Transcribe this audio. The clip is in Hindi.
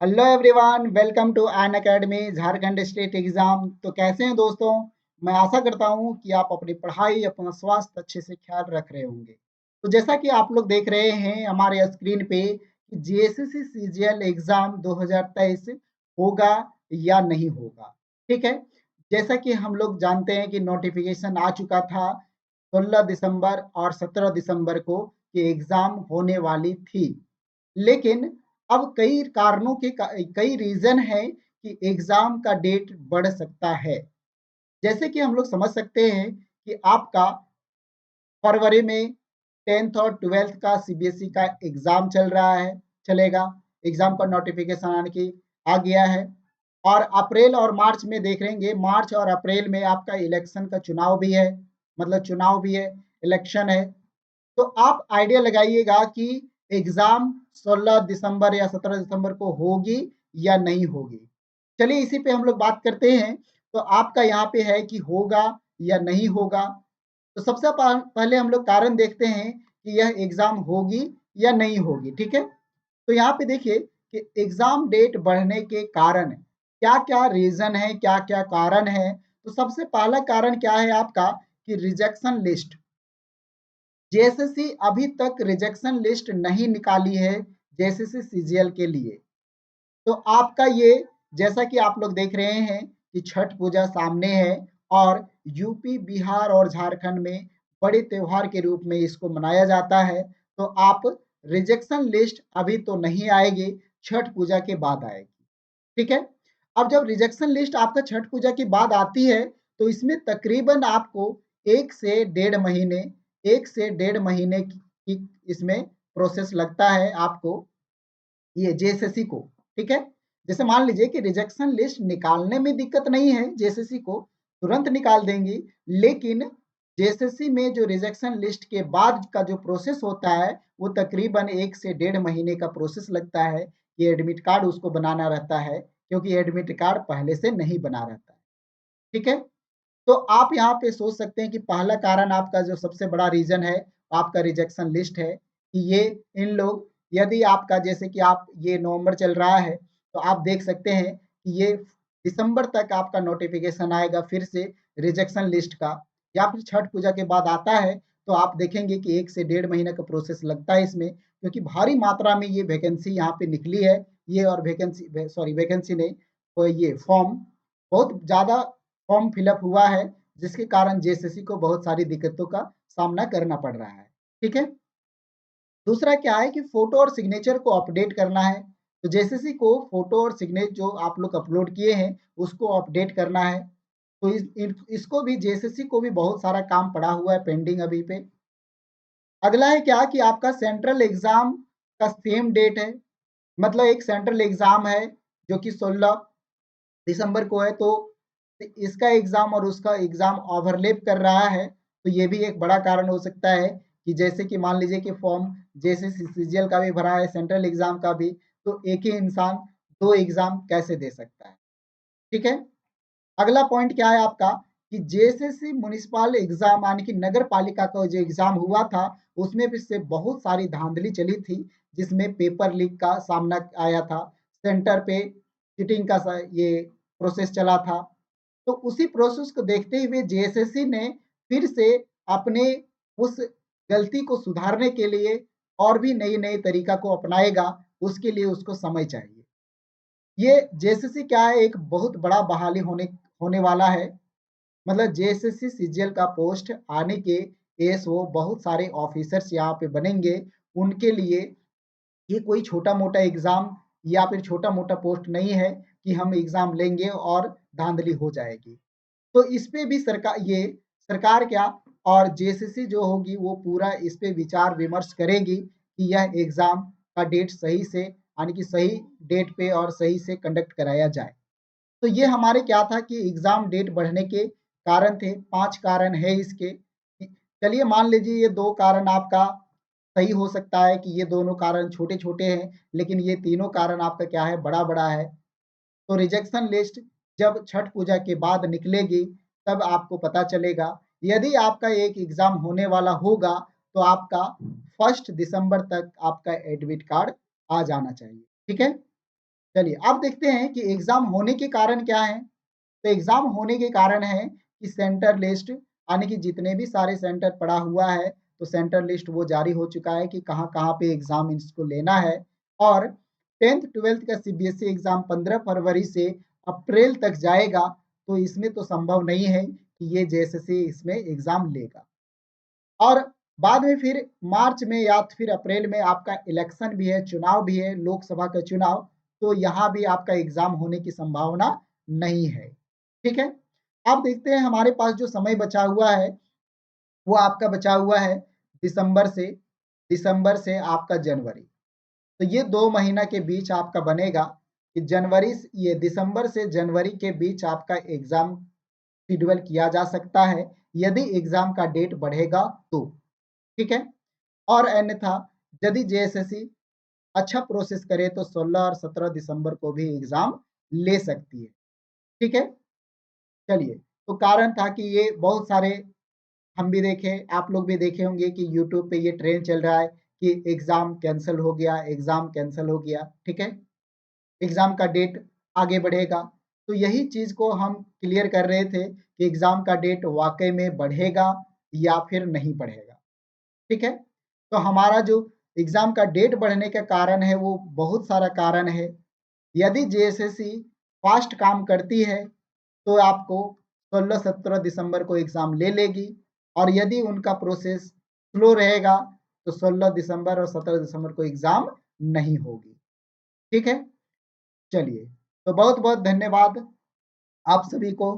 Hello everyone, welcome to an academy Jharkhand state exam. तो कैसे हैं दोस्तों? मैं आशा करता हूं कि आप अपनी पढ़ाई, अपना स्वास्थ्य अच्छे से ख्याल रख रहे होंगे। तो जैसा कि आप लोग देख रहे हैं हमारे स्क्रीन पे कि जीएसएससी सीजीएल एग्जाम 2023 होगा या नहीं होगा। ठीक है, जैसा कि हम लोग जानते हैं कि नोटिफिकेशन आ चुका था 16 दिसंबर और 17 दिसंबर को कि एग्जाम होने वाली थी। लेकिन अब कई कारणों के कई रीजन है कि एग्जाम का डेट बढ़ सकता है। जैसे कि हम लोग समझ सकते हैं कि आपका फरवरी में 10th और 12th का सीबीएसई का एग्जाम चल रहा है, चलेगा। एग्जाम का नोटिफिकेशन आने की आ गया है। और अप्रैल और मार्च में देख लेंगे, मार्च और अप्रैल में आपका इलेक्शन का चुनाव भी है, मतलब चुनाव भी है, इलेक्शन है। तो आप आइडिया लगाइएगा कि एग्जाम 16 दिसंबर या 17 दिसंबर को होगी या नहीं होगी। चलिए इसी पे हम लोग बात करते हैं। तो आपका यहाँ पे है कि होगा या नहीं होगा। तो सबसे पहले हम लोग कारण देखते हैं कि यह एग्जाम होगी या नहीं होगी। ठीक है, तो यहाँ पे देखिए कि एग्जाम डेट बढ़ने के कारण क्या क्या रीजन है, क्या क्या कारण है। तो सबसे पहला कारण क्या है आपका कि रिजेक्शन लिस्ट। जेएसएससी अभी तक रिजेक्शन लिस्ट नहीं निकाली है जेएसएससी सीजीएल के लिए। तो आपका ये, जैसा कि आप लोग देख रहे हैं कि छठ पूजा सामने है और यूपी, बिहार और झारखंड में बड़े त्योहार के रूप में इसको मनाया जाता है। तो आप रिजेक्शन लिस्ट अभी तो नहीं आएगी, छठ पूजा के बाद आएगी। ठीक है, अब जब रिजेक्शन लिस्ट आपका छठ पूजा के बाद आती है तो इसमें तकरीबन आपको 1 से 1.5 महीने, 1 से 1.5 महीने की इसमें प्रोसेस लगता है आपको, ये जेएसएससी को। ठीक है, जैसे मान लीजिए कि रिजेक्शन लिस्ट निकालने में दिक्कत नहीं है, जेएसएससी को तुरंत निकाल देंगी। लेकिन जेएसएससी में जो रिजेक्शन लिस्ट के बाद का जो प्रोसेस होता है वो तकरीबन 1 से 1.5 महीने का प्रोसेस लगता है। ये एडमिट कार्ड उसको बनाना रहता है, क्योंकि एडमिट कार्ड पहले से नहीं बना रहता है। ठीक है, तो आप यहाँ पे सोच सकते हैं कि पहला कारण आपका जो सबसे बड़ा रीजन है आपका रिजेक्शन लिस्ट है कि ये इन लोग, यदि आपका जैसे कि आप ये नवंबर चल रहा है तो आप देख सकते हैं कि ये दिसंबर तक आपका नोटिफिकेशन आएगा फिर से रिजेक्शन लिस्ट का, या फिर छठ पूजा के बाद आता है। तो आप देखेंगे कि 1 से 1.5 महीने का प्रोसेस लगता है इसमें, क्योंकि भारी मात्रा में ये वैकेंसी यहाँ पे निकली है। ये और वैकेंसी, सॉरी वैकेंसी नहीं, तो ये फॉर्म बहुत ज्यादा फॉर्म फिलअप हुआ है, जिसके कारण जेएसएससी को बहुत सारी दिक्कतों का सामना करना पड़ रहा है। ठीक है, दूसरा क्या है कि फोटो और सिग्नेचर को अपडेट करना है। तो जेएसएससी को फोटो और सिग्नेचर जो आप लोग अपलोड किए हैं उसको अपडेट करना है। तो इसको भी, जेएसएससी को भी बहुत सारा काम पड़ा हुआ है पेंडिंग अभी पे। अगला है क्या कि आपका सेंट्रल एग्जाम का सेम डेट है, मतलब एक सेंट्रल एग्जाम है जो कि 16 दिसंबर को है। तो इसका एग्जाम और उसका एग्जाम ओवरलैप कर रहा है। तो ये भी एक बड़ा कारण हो सकता है कि जैसे कि मान लीजिए कि फॉर्म जैसे सीजीएल का भी भरा है, सेंट्रल एग्जाम का भी, तो एक ही इंसान दो एग्जाम कैसे दे सकता है। ठीक है, अगला पॉइंट क्या है आपका कि जेएसएससी म्युनिसिपल एग्जाम यानी कि नगर पालिका का जो एग्जाम हुआ था उसमें भी से बहुत सारी धांधली चली थी, जिसमें पेपर लीक का सामना आया था, सेंटर पे चीटिंग का ये प्रोसेस चला था। तो उसी प्रोसेस को देखते हुए जेएसएससी ने फिर से अपने उस गलती को सुधारने के लिए और भी नई नई तरीका को अपनाएगा, उसके लिए उसको समय चाहिए। ये जेएसएससी क्या है, एक बहुत बड़ा बहाली होने होने वाला है। मतलब जेएसएससी सीजीएल का पोस्ट आने के एसओ बहुत सारे ऑफिसर्स यहाँ पे बनेंगे। उनके लिए ये कोई छोटा मोटा एग्जाम या फिर छोटा मोटा पोस्ट नहीं है कि हम एग्जाम लेंगे और धांधली हो जाएगी। तो इस पे भी सरकार, ये सरकार क्या और जेएसएससी जो होगी वो पूरा इस पे विचार विमर्श करेगी कि यह एग्जाम का डेट सही से, यानी कि सही डेट पे और सही से कंडक्ट कराया जाए। तो ये हमारे क्या था कि एग्जाम डेट बढ़ने के कारण थे, 5 कारण है इसके। चलिए मान लीजिए ये 2 कारण आपका सही हो सकता है कि ये दोनों कारण छोटे छोटे हैं, लेकिन ये तीनों कारण आपका क्या है, बड़ा बड़ा है। तो रिजेक्शन लिस्ट जब छठ पूजा के बाद निकलेगी तब आपको पता चलेगा। यदि आपका एक एग्जाम होने वाला होगा तो आपका 1 दिसंबर तक आपका एडमिट कार्ड आ जाना चाहिए। ठीक है, चलिए अब देखते हैं कि एग्जाम होने के कारण क्या है। तो एग्जाम होने के कारण है कि सेंटर लिस्ट, यानी कि जितने भी सारे सेंटर पड़ा हुआ है तो सेंटर लिस्ट वो जारी हो चुका है कि कहाँ कहाँ पे एग्जाम इसको लेना है। और 10th 12th का सीबीएसई एग्जाम 15 फरवरी से अप्रैल तक जाएगा, तो इसमें तो संभव नहीं है कि ये जेएसएससी इसमें एग्जाम लेगा। और बाद में फिर मार्च में या फिर अप्रैल में आपका इलेक्शन भी है, चुनाव भी है, लोकसभा का चुनाव, तो यहाँ भी आपका एग्जाम होने की संभावना नहीं है। ठीक है। अब देखते हैं हमारे पास जो समय बचा हुआ है वो आपका बचा हुआ है दिसंबर से दिसंबर से आपका जनवरी। तो ये 2 महीना के बीच आपका बनेगा कि ये दिसंबर से जनवरी के बीच आपका एग्जाम शेड्यूल किया जा सकता है, यदि एग्जाम का डेट बढ़ेगा तो। ठीक है। और अन्यथा यदि जेएसएससी अच्छा प्रोसेस करे तो 16 और 17 दिसंबर को भी एग्जाम ले सकती है। ठीक है। चलिए, तो कारण था कि ये बहुत सारे हम भी देखे, आप लोग भी देखे होंगे कि यूट्यूब पे ये ट्रेंड चल रहा है कि एग्जाम कैंसिल हो गया, एग्जाम कैंसिल हो गया। ठीक है। एग्जाम का डेट आगे बढ़ेगा। तो यही चीज को हम क्लियर कर रहे थे कि एग्जाम का डेट वाकई में बढ़ेगा या फिर नहीं बढ़ेगा। ठीक है। तो हमारा जो एग्जाम का डेट बढ़ने का कारण है वो बहुत सारा कारण है। यदि जेएसएससी फास्ट काम करती है तो आपको 16-17 दिसंबर को एग्जाम ले लेगी, और यदि उनका प्रोसेस स्लो रहेगा तो 16 दिसंबर और 17 दिसंबर को एग्जाम नहीं होगी। ठीक है। चलिए, तो बहुत बहुत धन्यवाद आप सभी को।